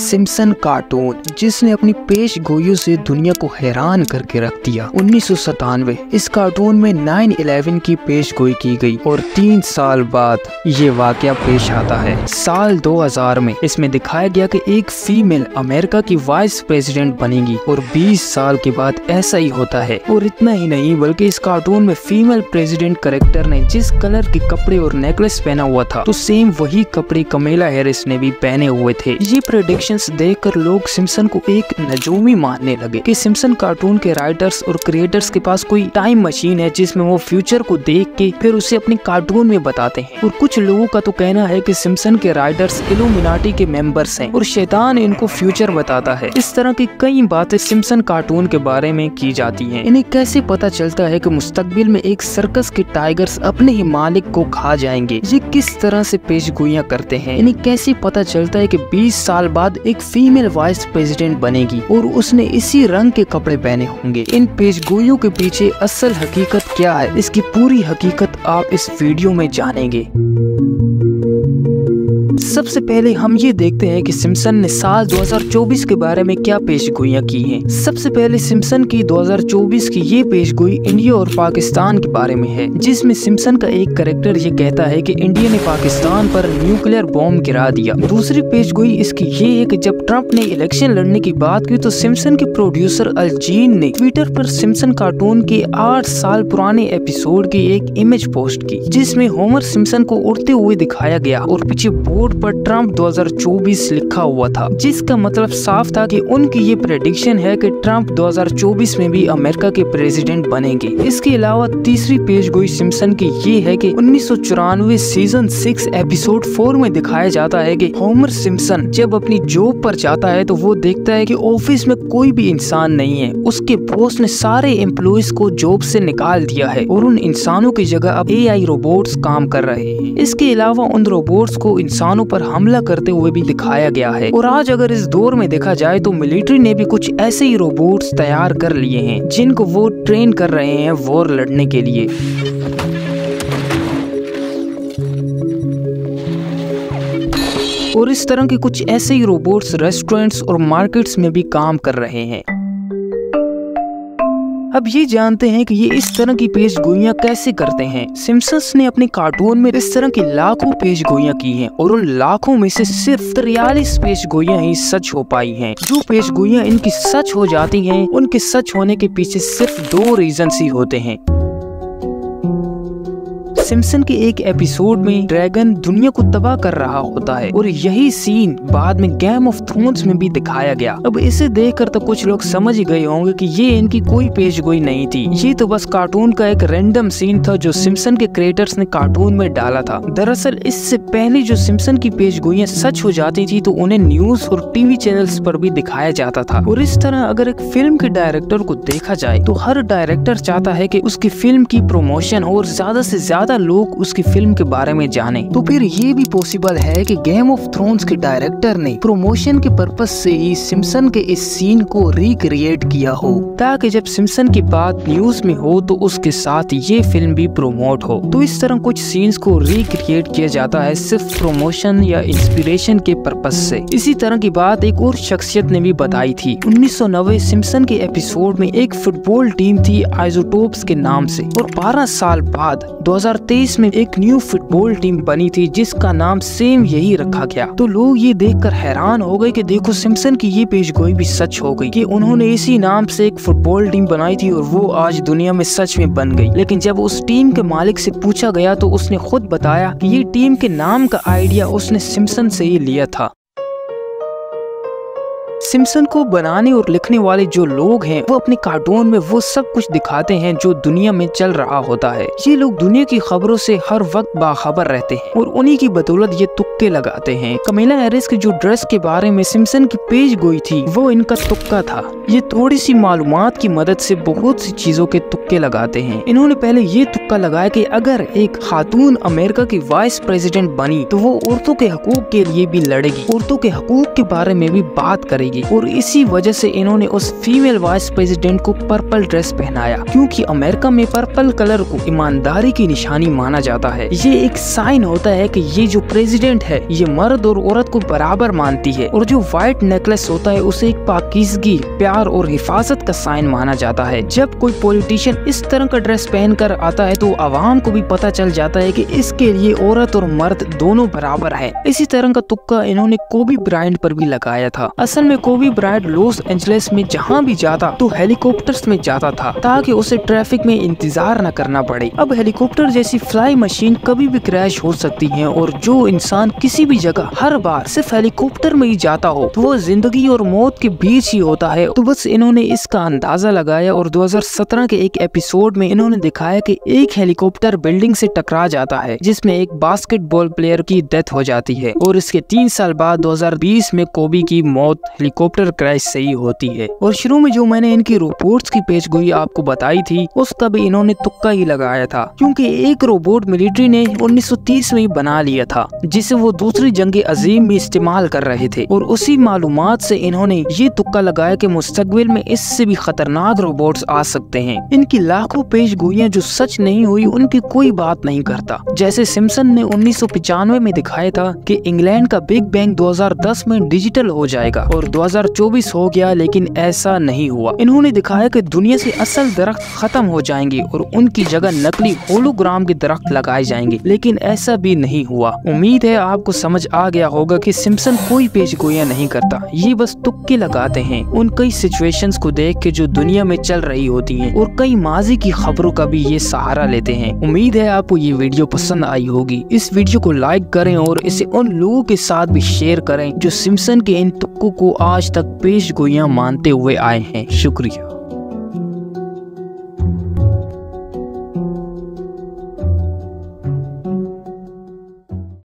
Simpson cartoon जिसने अपनी पेश गोइयों से दुनिया को हैरान करके रख दिया। 1997 इस कार्टून में 9/11 की पेश गोई की गई और 3 साल बाद ये वाकया पेश आता है। साल 2000 में इसमें दिखाया गया कि एक फीमेल अमेरिका की वाइस प्रेसिडेंट बनेगी और 20 साल के बाद ऐसा ही होता है। और इतना ही नहीं बल्कि इस कार्टून में फीमेल प्रेसिडेंट कैरेक्टर ने जिस कलर के कपड़े और नेकलेस पहना हुआ था तो सेम वही कपड़े कमेला हैरिस ने भी पहने हुए थे। ये प्रेडिक्शंस देखकर लोग सिम्पसन को एक नजूमी मानने लगे कि सिम्पसन कार्टून के राइटर्स और क्रिएटर्स के पास कोई टाइम मशीन है जिसमें वो फ्यूचर को देख के फिर उसे अपने कार्टून में बताते हैं। और कुछ लोगों का तो कहना है कि सिम्पसन के राइटर्स इल्यूमिनाटी के मेंबर्स हैं और शैतान इनको फ्यूचर बताता है। इस तरह की कई बातें सिम्पसन कार्टून के बारे में की जाती हैं। इन्हें कैसे पता चलता है कि मुस्तकबिल में एक सर्कस के टाइगर्स अपने ही मालिक को खा जाएंगे? ये किस तरह से पेशगोइयां करते हैं? इन्हें कैसे पता चलता है कि 20 साल बाद एक फीमेल वाइस प्रेसिडेंट बनेगी और उसने इसी रंग के कपड़े पहने होंगे? इन पेशगोइयों के पीछे असल हकीकत क्या है? इसकी पूरी हकीकत आप इस वीडियो में जानेंगे। सबसे पहले हम ये देखते हैं कि सिम्पसन ने साल 2024 के बारे में क्या पेशगोइयां की हैं। सबसे पहले सिम्पसन की 2024 की ये पेशगोई इंडिया और पाकिस्तान के बारे में है, जिसमें सिम्पसन का एक कैरेक्टर ये कहता है कि इंडिया ने पाकिस्तान पर न्यूक्लियर बॉम्ब गिरा दिया। दूसरी पेशगोई इसकी ये है कि जब ट्रंप ने इलेक्शन लड़ने की बात की तो सिम्पसन के प्रोड्यूसर अल-जीन ने ट्विटर पर सिम्पसन कार्टून के 8 साल पुराने एपिसोड की एक इमेज पोस्ट की, जिसमें होमर सिम्पसन को उड़ते हुए दिखाया गया और पीछे बोर्ड पर ट्रंप 2024 लिखा हुआ था, जिसका मतलब साफ था कि उनकी ये प्रेडिक्शन है कि ट्रंप 2024 में भी अमेरिका के प्रेसिडेंट बनेंगे। इसके अलावा तीसरी पेशगोई सिम्पसन की ये है कि 1994 सीजन 6 एपिसोड 4 में दिखाया जाता है कि होमर सिम्पसन जब अपनी जॉब पर जाता है तो वो देखता है कि ऑफिस में कोई भी इंसान नहीं है। उसके बॉस ने सारे एम्प्लॉइज को जॉब से निकाल दिया है और उन इंसानों की जगह अब AI रोबोट्स काम कर रहे हैं। इसके अलावा उन रोबोट्स को इंसानों पर हमला करते हुए भी दिखाया गया है। और आज अगर इस दौर में देखा जाए तो मिलिट्री ने भी कुछ ऐसे ही रोबोट्स तैयार कर लिए हैं जिनको वो ट्रेन कर रहे हैं वॉर लड़ने के लिए। और इस तरह के कुछ ऐसे ही रोबोट्स रेस्टोरेंट्स और मार्केट्स में भी काम कर रहे हैं। अब ये जानते हैं कि ये इस तरह की पेशगोइयां कैसे करते हैं। सिम्पसन्स ने अपने कार्टून में इस तरह की लाखों पेशगोइयां की हैं और उन लाखों में से सिर्फ 43 पेशगोइयां ही सच हो पाई हैं। जो पेशगोइयां इनकी सच हो जाती हैं उनके सच होने के पीछे सिर्फ 2 रीजंस ही होते हैं। सिम्पसन के एक एपिसोड में ड्रैगन दुनिया को तबाह कर रहा होता है और यही सीन बाद में गेम ऑफ थ्रोन्स में भी दिखाया गया। अब इसे देखकर तो कुछ लोग समझ ही गए होंगे कि ये इनकी कोई पेशगोई नहीं थी, ये तो बस कार्टून का एक रैंडम सीन था जो सिम्पसन के क्रिएटर्स ने कार्टून में डाला था। दरअसल इससे पहले जो सिम्पसन की पेशगोइयां सच हो जाती थी तो उन्हें न्यूज और टीवी चैनल्स पर भी दिखाया जाता था। और इस तरह अगर एक फिल्म के डायरेक्टर को देखा जाए तो हर डायरेक्टर चाहता है कि उसकी फिल्म की प्रमोशन और ज्यादा से ज्यादा लोग उसकी फिल्म के बारे में जाने। तो फिर ये भी पॉसिबल है कि गेम ऑफ थ्रोन्स के डायरेक्टर ने प्रमोशन के पर्पस से ही सिम्पसन के इस सीन को रिक्रिएट किया हो, ताकि जब सिम्पसन की बात न्यूज में हो तो उसके साथ ये फिल्म भी प्रोमोट हो। तो इस तरह कुछ सीन्स को रिक्रिएट किया जाता है सिर्फ प्रमोशन या इंस्पिरेशन के पर्पस से। इसी तरह की बात एक और शख्सियत ने भी बताई थी। 1990 सिम्पसन के एपिसोड में एक फुटबॉल टीम थी आइसोटोप्स के नाम से और 12 साल बाद 2023 में एक न्यू फुटबॉल टीम बनी थी जिसका नाम सेम यही रखा गया। तो लोग ये देखकर हैरान हो गए कि देखो सिम्पसन की ये पेशगोई भी सच हो गई कि उन्होंने इसी नाम से एक फुटबॉल टीम बनाई थी और वो आज दुनिया में सच में बन गई। लेकिन जब उस टीम के मालिक से पूछा गया तो उसने खुद बताया कि ये टीम के नाम का आइडिया उसने सिम्पसन से ही लिया था। सिम्पसन को बनाने और लिखने वाले जो लोग हैं वो अपने कार्टून में वो सब कुछ दिखाते हैं जो दुनिया में चल रहा होता है। ये लोग दुनिया की खबरों से हर वक्त बाखबर रहते हैं और उन्हीं की बदौलत ये तुक्के लगाते हैं। कमेला हैरिस की जो ड्रेस के बारे में सिम्पसन की पेज गोई थी वो इनका तुक्का था। ये थोड़ी सी मालूमात की मदद से बहुत सी चीजों के तुक्के लगाते हैं। इन्होंने पहले ये तुक्का लगाया कि अगर एक खातून अमेरिका की वाइस प्रेसिडेंट बनी तो वो औरतों के हकूक के लिए भी लड़ेगी, औरतों के हकूक के बारे में भी बात करेगी। करेगी और इसी वजह से इन्होंने उस फीमेल वाइस प्रेसिडेंट को पर्पल ड्रेस पहनाया, क्योंकि अमेरिका में पर्पल कलर को ईमानदारी की निशानी माना जाता है। ये एक साइन होता है कि ये जो प्रेसिडेंट है ये मर्द और औरत को बराबर मानती है, और जो व्हाइट नेकलेस होता है उसे एक पाकीज़गी, प्यार और हिफाजत का साइन माना जाता है। जब कोई पॉलिटिशियन इस तरह का ड्रेस पहनकर आता है तो आवाम को भी पता चल जाता है कि इसके लिए औरत और मर्द दोनों बराबर है। इसी तरह का तुक्का इन्होंने कोबी ब्रायंट पर भी लगाया था। असल में कोबी ब्रायंट लॉस एंजलिस में जहाँ भी जाता तो हेलीकॉप्टर्स में जाता था ताकि उसे ट्रैफिक में इंतजार न करना पड़े। अब हेलीकॉप्टर जैसी फ्लाई मशीन कभी भी क्रैश हो सकती है, और जो इंसान किसी भी जगह हर बार सिर्फ हेलीकॉप्टर में ही जाता हो तो वो जिंदगी और मौत के बीच ही होता है। तो बस इन्होंने इसका अंदाजा लगाया और 2017 के एक एपिसोड में इन्होंने दिखाया कि एक हेलीकॉप्टर बिल्डिंग से टकरा जाता है जिसमें एक बास्केटबॉल प्लेयर की डेथ हो जाती है, और इसके 3 साल बाद 2020 में कोबी की मौत हेलीकॉप्टर क्रैश से ही होती है। और शुरू में जो मैंने इनकी रोबोट्स की पेशगोई आपको बताई थी उसका भी इन्होंने तुक्का ही लगाया था, क्योंकि एक रोबोट मिलिट्री ने 1930 में ही बना लिया था जिसे वो दूसरी जंग अजीम में इस्तेमाल कर रहे थे, और उसी मालूमात से इन्होंने ये तुक्का लगाया कि मुस्तकबिल में इससे भी खतरनाक रोबोट्स आ सकते हैं। इनकी लाखों पेशगोइयां जो सच नहीं हुई उनकी कोई बात नहीं करता। जैसे सिम्पसन ने 1995 में दिखाया था कि इंग्लैंड का बिग बैंग 2010 में डिजिटल हो जाएगा, और 2024 हो गया लेकिन ऐसा नहीं हुआ। इन्होंने दिखाया कि दुनिया से असल दरख्त खत्म हो जाएंगे और उनकी जगह नकली होलोग्राम के दरख्त लगाए जाएंगे, लेकिन ऐसा भी नहीं हुआ। उम्मीद है आपको समझ आ गया होगा कि सिम्पसन कोई पेशगोइयां नहीं करता, ये बस तुक्के लगाते हैं उन कई सिचुएशंस को देख के जो दुनिया में चल रही होती हैं, और कई माजी की खबरों का भी ये सहारा लेते हैं। उम्मीद है आपको ये वीडियो पसंद आई होगी। इस वीडियो को लाइक करें और इसे उन लोगों के साथ भी शेयर करें जो सिम्पसन के इन तुक्कों को आज तक पेशगोइयां मानते हुए आए हैं। शुक्रिया।